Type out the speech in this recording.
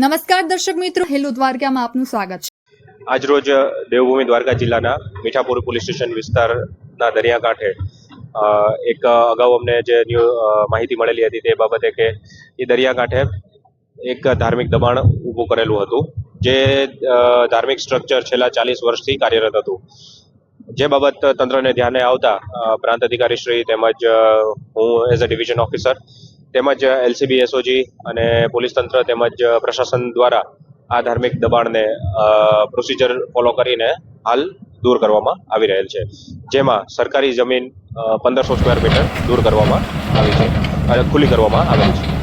નમસ્કાર દર્શક મિત્રો, હેલો દ્વારકામાં આપનું સ્વાગત છે. આજરોજ દેવભૂમિ દ્વારકા જિલ્લાના મીઠાપુર પોલીસ સ્ટેશન વિસ્તારના દરિયાકાંઠે એક અગાઉ અમને જે માહિતી મળેલી હતી તે બાબતે કે એ દરિયાકાંઠે એક ધાર્મિક દબાણ ઊભું કરેલું હતું, જે ધાર્મિક સ્ટ્રક્ચર છેલ્લા 40 વર્ષથી કાર્યરત હતું. જે બાબત તંત્રને ધ્યાને આવતા પ્રાંત અધિકારી શ્રી તેમજ હું એઝ અ ડિવિઝન ઓફિસર તેમજ એલસીબી એસઓજી અને પોલીસ તંત્ર તેમજ પ્રશાસન દ્વારા આ ધાર્મિક દબાણને પ્રોસિજર ફોલો કરીને હાલ દૂર કરવામાં આવી રહેલ છે, જેમાં સરકારી જમીન 1500 સ્ક્વેર મીટર દૂર કરવામાં આવી છે અને ખુલ્લી કરવામાં આવેલ છે.